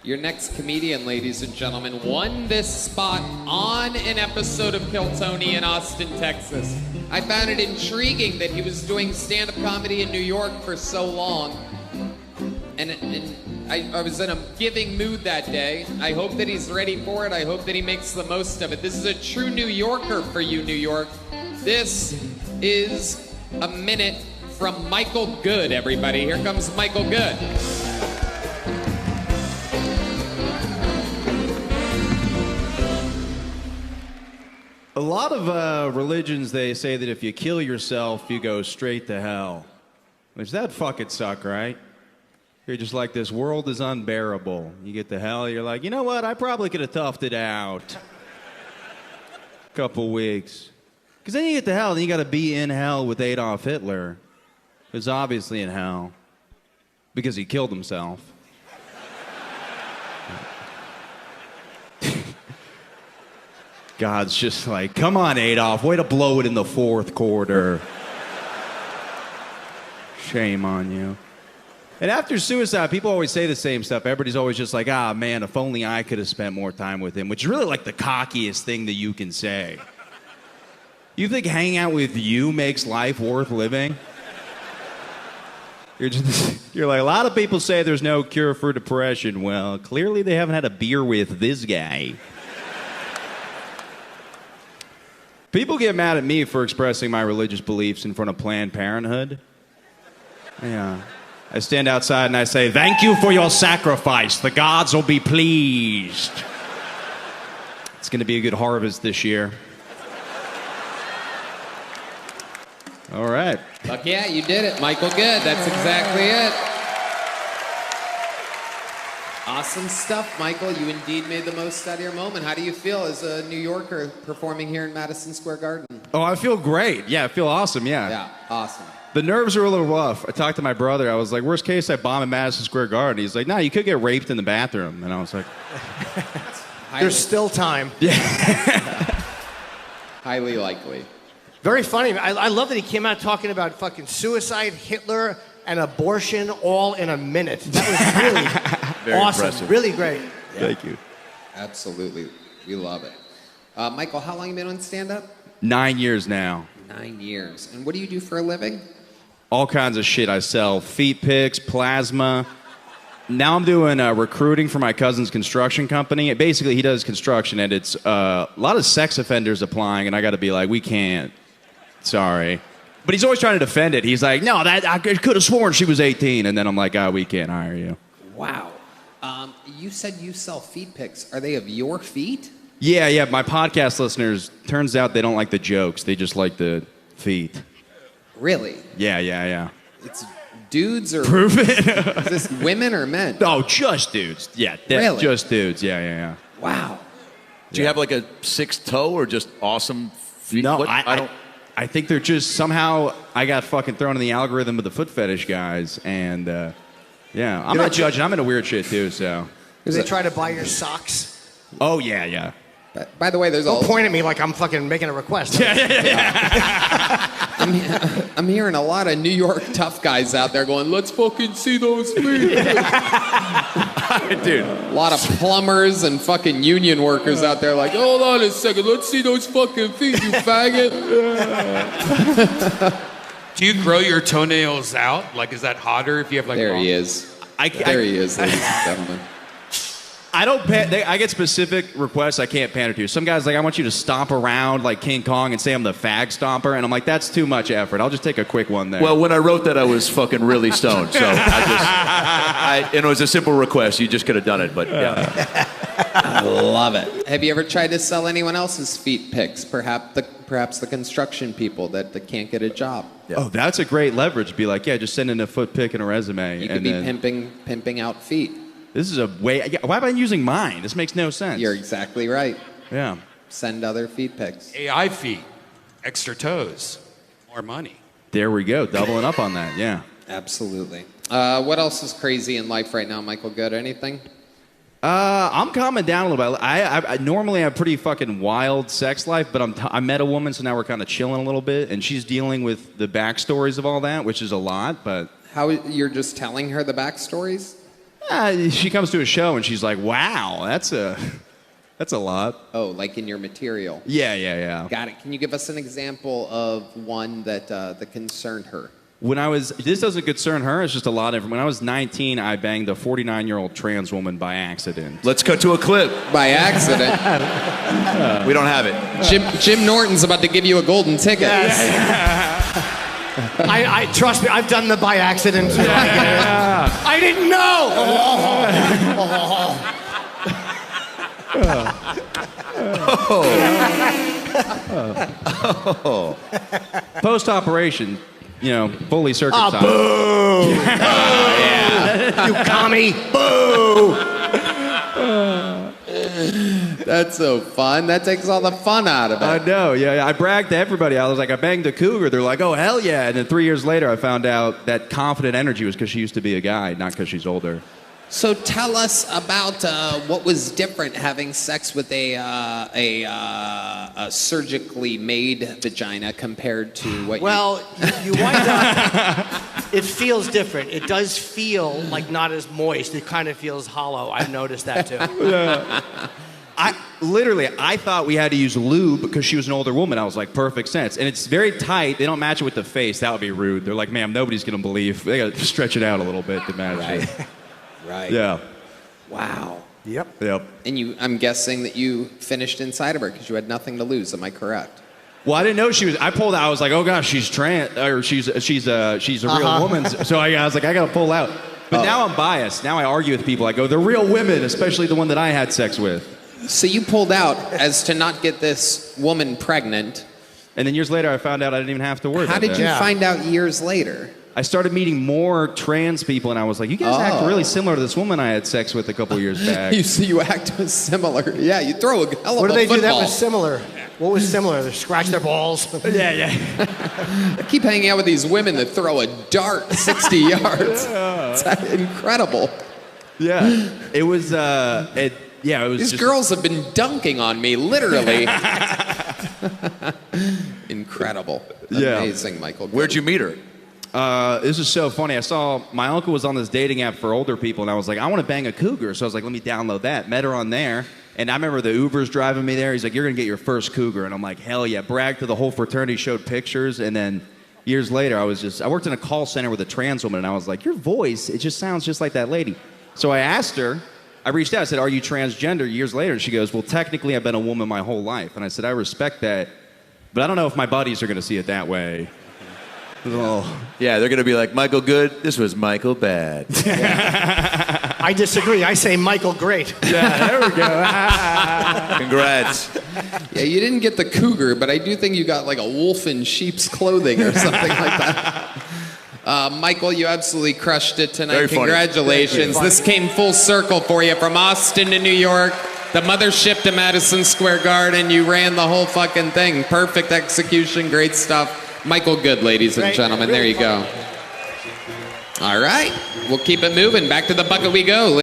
Your next comedian, ladies and gentlemen, won this spot on an episode of Kill Tony in Austin, Texas. I found it intriguing that he was doing stand-up comedy in New York for so long. And I was in a giving mood that day. I hope that he's ready for it. I hope that he makes the most of it. This is a true New Yorker for you, New York. This is a minute from Michael Good, everybody. Here comes Michael Good. A lot of religions, they say that if you kill yourself, you go straight to hell. Which that fucking suck, right? You're just like, this world is unbearable. You get to hell, you're like, you know what? I probably could have toughed it out. Couple weeks. Because then you get to hell, and you got to be in hell with Adolf Hitler. Who's obviously in hell. Because he killed himself. God's just like, come on, Adolf, way to blow it in the fourth quarter. Shame on you. And after suicide, people always say the same stuff. Everybody's always just like, ah, man, if only I could have spent more time with him, which is really like the cockiest thing that you can say. You think hanging out with you makes life worth living? You're like, a lot of people say there's no cure for depression. Well, clearly they haven't had a beer with this guy. People get mad at me for expressing my religious beliefs in front of Planned Parenthood. Yeah. I stand outside and I say, thank you for your sacrifice. The gods will be pleased. It's going to be a good harvest this year. All right. Fuck yeah, you did it, Michael Good. That's exactly it. Awesome stuff, Michael. You indeed made the most out of your moment. How do you feel as a New Yorker performing here in Madison Square Garden? Oh, I feel great. Yeah, I feel awesome, yeah. Yeah, awesome. The nerves are a little rough. I talked to my brother. I was like, worst case, I bomb in Madison Square Garden. He's like, no, you could get raped in the bathroom. And I was like... There's still time. Yeah. Highly likely. Very funny. I love that he came out talking about fucking suicide, Hitler, and abortion all in a minute. That was really Very awesome. impressive. Really great. Yeah. Thank you. Absolutely. We love it. Michael, how long have you been on stand-up? 9 years now. 9 years. And what do you do for a living? All kinds of shit. I sell feet pics, plasma. Now I'm doing recruiting for my cousin's construction company. Basically, he does construction, and it's a lot of sex offenders applying, and I got to be like, we can't. Sorry. But he's always trying to defend it. He's like, no, I could have sworn she was 18. And then I'm like, we can't hire you. Wow. You said you sell feet pics. Are they of your feet? Yeah. My podcast listeners, turns out they don't like the jokes. They just like the feet. Really? Yeah. It's dudes or... Prove it. Is this women or men? No, just dudes. Yeah, Really? Just dudes. Yeah. Wow. Do you have like a sixth toe or just awesome feet? No, What? I think they're just somehow I got fucking thrown in the algorithm of the foot fetish guys, and yeah, I'm not judging. I'm into weird shit too. So. Because they try to buy your socks. Oh yeah. By the way, there's Don't point at me like I'm fucking making a request. I'm hearing a lot of New York tough guys out there going, let's fucking see those feet. Dude. A lot of plumbers and fucking union workers out there like, hold on a second, let's see those fucking feet, you faggot. Do you grow your toenails out? Like, is that hotter if you have like... There he is. There he is, ladies and gentlemen. I don't. I get specific requests I can't pander to. Some guys like, I want you to stomp around like King Kong and say I'm the fag stomper, and I'm like, that's too much effort. I'll just take a quick one there. Well, when I wrote that, I was fucking really stoned. So and it was a simple request. You just could have done it, but yeah. I love it. Have you ever tried to sell anyone else's feet pics? Perhaps the construction people that can't get a job. Yeah. Oh, that's a great leverage. Be like, yeah, just send in a foot pic and a resume. You could be pimping out feet. This is a way. Why am I using mine? This makes no sense. You're exactly right. Yeah. Send other feet pics. AI feet, extra toes, more money. There we go. Doubling up on that. Yeah. Absolutely. What else is crazy in life right now, Michael Good? Anything? I'm calming down a little bit. I normally have a pretty fucking wild sex life, but I met a woman, so now we're kind of chilling a little bit, and she's dealing with the backstories of all that, which is a lot. But how you're just telling her the backstories? She comes to a show and she's like, wow, that's a lot. Oh, like in your material. Yeah. Got it. Can you give us an example of one that concerned her? This doesn't concern her, it's just a lot of, when I was 19, I banged a 49-year-old trans woman by accident. Let's cut to a clip. By accident. We don't have it. Jim Norton's about to give you a golden ticket. I trust me, I've done the by accident. I didn't know. Post-operation, fully circumcised. Boo! You commie! Boo! That's so fun. That takes all the fun out of it. I know, yeah. I bragged to everybody. I was like, I banged a cougar. They're like, oh, hell yeah. And then 3 years later, I found out that confident energy was because she used to be a guy, not because she's older. So tell us about what was different having sex with a surgically made vagina compared to what you wind up, it feels different. It does feel like not as moist. It kind of feels hollow. I've noticed that too. I thought we had to use lube because she was an older woman. I was like, perfect sense. And it's very tight. They don't match it with the face. That would be rude. They're like, ma'am, nobody's going to believe. They got to stretch it out a little bit to match it. Right. Yeah. Wow. Yep. And I'm guessing that you finished inside of her because you had nothing to lose. Am I correct? Well, I didn't know she was. I pulled out. I was like, oh gosh, she's trans, or she's a real woman. So I was like, I gotta pull out. But now I'm biased. Now I argue with people. I go, they're real women, especially the one that I had sex with. So you pulled out as to not get this woman pregnant. And then years later, I found out I didn't even have to worry about that. How did you find out years later? I started meeting more trans people, and I was like, you guys act really similar to this woman I had sex with a couple years back. you act similar. Yeah, you throw a hell of What a do they football. do that was similar? What was similar? They scratch their balls? Yeah. I keep hanging out with these women that throw a dart 60 yards. It's incredible. Yeah. It was, it was These just... girls have been dunking on me, literally. Incredible. Yeah. Amazing, Michael. Where'd you meet her? This is so funny. I saw my uncle was on this dating app for older people, and I was like, I want to bang a cougar. So I was like, let me download that. Met her on there, and I remember the Uber's driving me there. He's like, you're gonna get your first cougar, and I'm like, hell yeah. Bragged to the whole fraternity, showed pictures, and then years later, I worked in a call center with a trans woman, and I was like, your voice, it just sounds just like that lady. So I asked her. I reached out. I said, are you transgender? Years later, and she goes, well, technically, I've been a woman my whole life. And I said, I respect that, but I don't know if my buddies are gonna see it that way. Yeah, they're going to be like, Michael Good, this was Michael Bad. I disagree. I say Michael Great. Yeah, there we go. Congrats. Yeah, you didn't get the cougar, but I do think you got like a wolf in sheep's clothing or something like that. Michael, you absolutely crushed it tonight. Very funny. Congratulations. This came full circle for you from Austin to New York, the mothership to Madison Square Garden. You ran the whole fucking thing. Perfect execution. Great stuff. Michael Good, ladies and gentlemen. There you go. All right. We'll keep it moving. Back to the bucket we go.